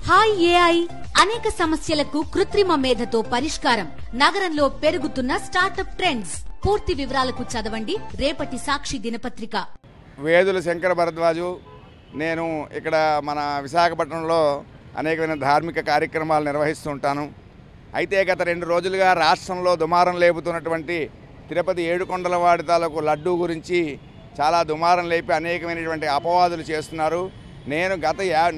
Hi AI అనేక సమస్యలకు కృత్రిమ మేధతో పరిష్కారం. నగరంలో పెరుగుతున్న స్టార్టప్ ట్రెండ్స్. పూర్తి వివరాలకు చదవండి రేపటి సాక్షి దినపత్రిక. వేదుల శంకర భరద్వాజు. నేను ఇక్కడ మన విశాఖపట్నంలో అనేకమైన ధార్మిక కార్యక్రమాలు నిర్వహిస్తుంటాను. అయితే గత 2 రోజులుగా రాష్ట్రంలో దుమారం లేపుతున్నటువంటి తిరుపతి ఏడుకొండలవాడి తాలూకు లడ్డూ గురించి చాలా దుమారం లేపి అనేకమైనటువంటి అపవాదులు చేస్తున్నారు. నేను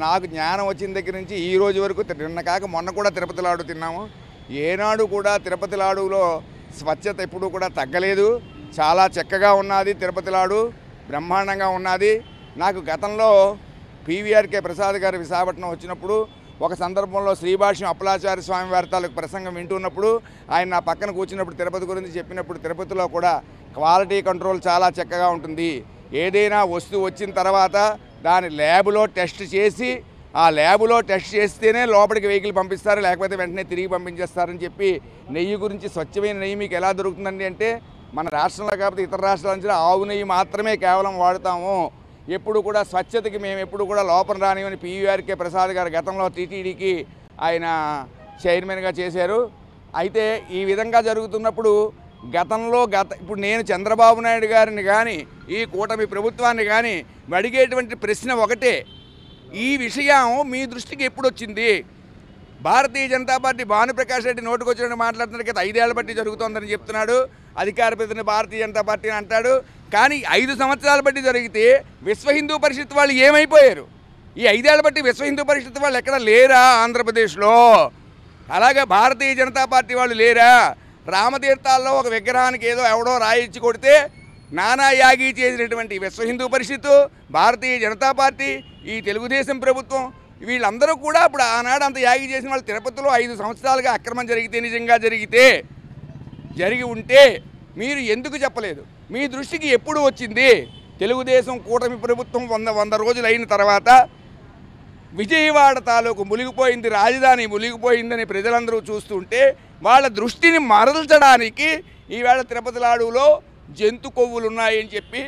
నాకు జ్ఞానం వచ్చిన దగ్గర నుంచి ఈ రోజు వరకు నిన్న కాక మొన్న కూడా తిరుపతి లాడు తిన్నాము. ఏనాడు కూడా తిరుపతి లాడులో స్వచ్ఛత ఎప్పుడూ కూడా తగ్గలేదు. చాలా చక్కగా ఉన్నది తిరుపతి లాడు, బ్రహ్మాండంగా ఉన్నది. నాకు గతంలో పీవీఆర్కే ప్రసాద్ గారు విశాఖపట్నం వచ్చినప్పుడు ఒక సందర్భంలో శ్రీభాష్యం అప్పలాచార్య స్వామి వారి తాలూకు ప్రసంగం వింటున్నప్పుడు ఆయన నా పక్కన కూర్చున్నప్పుడు తిరుపతి గురించి చెప్పినప్పుడు తిరుపతిలో కూడా క్వాలిటీ కంట్రోల్ చాలా చక్కగా ఉంటుంది. ఏదైనా వస్తువు వచ్చిన తర్వాత దాని ల్యాబ్లో టెస్ట్ చేసి ఆ ల్యాబ్లో టెస్ట్ చేస్తేనే లోపలికి వెహికల్ పంపిస్తారు, లేకపోతే వెంటనే తిరిగి పంపించేస్తారని చెప్పి నెయ్యి గురించి స్వచ్ఛమైన నెయ్యి మీకు ఎలా దొరుకుతుందండి అంటే మన రాష్ట్రంలో కాకపోతే ఇతర రాష్ట్రాల నుంచి ఆవు నెయ్యి మాత్రమే కేవలం వాడుతాము. ఎప్పుడు కూడా స్వచ్ఛతకి మేము ఎప్పుడు కూడా లోపం రానివని పీవీఆర్కే ప్రసాద్ గారు గతంలో టీటీడీకి ఆయన చైర్మన్గా చేశారు. అయితే ఈ విధంగా జరుగుతున్నప్పుడు ఇప్పుడు నేను చంద్రబాబు నాయుడు గారిని కానీ ఈ కూటమి ప్రభుత్వాన్ని కానీ అడిగేటువంటి ప్రశ్న ఒకటే, ఈ విషయం మీ దృష్టికి ఎప్పుడు వచ్చింది? భారతీయ జనతా పార్టీ భానుప్రకాష్ రెడ్డి నోటుకొచ్చినట్టు మాట్లాడుతున్నారు కదా, 5 ఏళ్ల బట్టి జరుగుతోందని చెప్తున్నాడు. అధికార ప్రతినిధి భారతీయ జనతా పార్టీ అంటాడు. కానీ 5 సంవత్సరాల బట్టి జరిగితే విశ్వ హిందూ పరిషత్ వాళ్ళు ఏమైపోయారు? ఈ 5 ఏళ్ల బట్టి విశ్వ హిందూ పరిషత్ వాళ్ళు ఎక్కడ లేరా ఆంధ్రప్రదేశ్లో? అలాగే భారతీయ జనతా పార్టీ వాళ్ళు లేరా? రామతీర్థాల్లో ఒక విగ్రహానికి ఏదో ఎవడో రాయిచ్చి కొడితే నానా యాగి చేసినటువంటి విశ్వ హిందూ పరిషత్తు, భారతీయ జనతా పార్టీ, ఈ తెలుగుదేశం ప్రభుత్వం వీళ్ళందరూ కూడా ఇప్పుడు ఆనాడు అంత యాగి చేసిన వాళ్ళు తిరుపతిలో 5 సంవత్సరాలుగా అక్రమం నిజంగా జరిగి ఉంటే మీరు ఎందుకు చెప్పలేదు? మీ దృష్టికి ఎప్పుడు వచ్చింది? తెలుగుదేశం కూటమి ప్రభుత్వం 100 రోజులు అయిన తర్వాత విజయవాడ తాలూకు మునిగిపోయింది, రాజధాని మునిగిపోయిందని ప్రజలందరూ చూస్తుంటే వాళ్ళ దృష్టిని మరల్చడానికి ఈవేళ తిరుపతి లాడులో జంతు కొవ్వులు ఉన్నాయని చెప్పి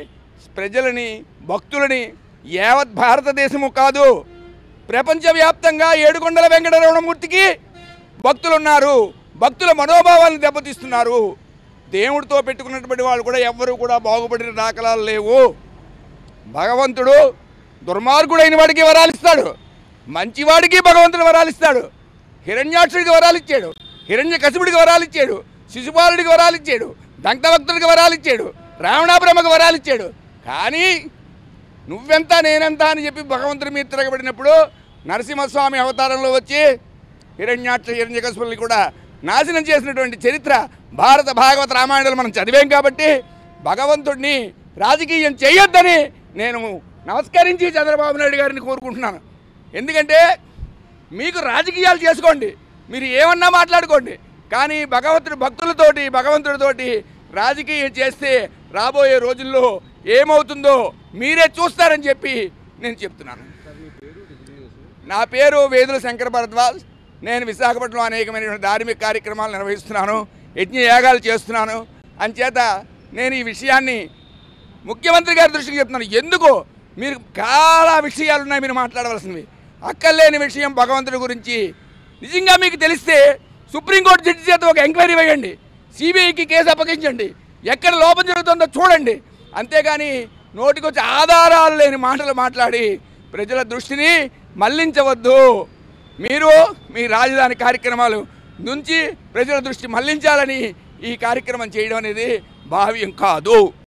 ప్రజలని, భక్తులని, యావత్ భారతదేశము కాదు ప్రపంచవ్యాప్తంగా ఏడుకొండల వెంకటరమణమూర్తికి భక్తులు ఉన్నారు. భక్తుల మనోభావాలను దెబ్బతీస్తున్నారు. దేవుడితో పెట్టుకున్నటువంటి వాళ్ళు కూడా ఎవ్వరూ కూడా బాగుపడిన దాఖలాలు లేవు. భగవంతుడు దుర్మార్గుడైన వాడికి వరాలిస్తాడు, మంచివాడికి భగవంతుడు వరాలిస్తాడు. హిరణ్యాక్షుడికి వరాలు ఇచ్చాడు, హిరణ్యకశిపుడికి వరాలు ఇచ్చాడు, శిశుపాలుడికి వరాలు ఇచ్చాడు, దంతభక్తుడికి వరాలు ఇచ్చాడు, రావణాబ్రహ్మకి వరాలు ఇచ్చాడు. కానీ నువ్వెంత నేనెంత అని చెప్పి భగవంతుడి మీద తిరగబడినప్పుడు నరసింహస్వామి అవతారంలో వచ్చి హిరణ్యాక్ష హిరణ్యకశిపుల్ని కూడా నాశనం చేసినటువంటి చరిత్ర భారత భాగవత రామాయణాలు మనం చదివాం. కాబట్టి భగవంతుడిని రాజకీయం చేయొద్దని నేను నమస్కరించి చంద్రబాబు నాయుడు గారిని కోరుకుంటున్నాను. ఎందుకంటే మీకు రాజకీయాలు చేసుకోండి, మీరు ఏమన్నా మాట్లాడుకోండి, కానీ భగవంతుడితోటి రాజకీయం చేస్తే రాబోయే రోజుల్లో ఏమవుతుందో మీరే చూస్తారని చెప్పి నేను చెప్తున్నాను. నా పేరు వేదుల శంకర భరద్వాజ్. నేను విశాఖపట్నంలో అనేకమైనటువంటి ధార్మిక కార్యక్రమాలు నిర్వహిస్తున్నాను, యజ్ఞయాగాలు చేస్తున్నాను. అంచేత నేను ఈ విషయాన్ని ముఖ్యమంత్రి గారి దృష్టికి చెప్తున్నాను. ఎందుకు మీరు చాలా విషయాలు ఉన్నాయి మీరు మాట్లాడవలసినవి. అక్కర్లేని విషయం భగవంతుడి గురించి నిజంగా మీకు తెలిస్తే సుప్రీంకోర్టు జడ్జి చేత ఒక ఎంక్వైరీ వేయండి, సిబిఐకి కేసు అప్పగించండి, ఎక్కడ లోపం జరుగుతుందో చూడండి. అంతేగాని నోటికొచ్చి ఆధారాలు లేని మాటలు మాట్లాడి ప్రజల దృష్టిని మళ్లించవద్దు. మీరు మీ రాజధాని కార్యక్రమాలు నుంచి ప్రజల దృష్టి మళ్లించాలని ఈ కార్యక్రమం చేయడం అనేది భావ్యం కాదు.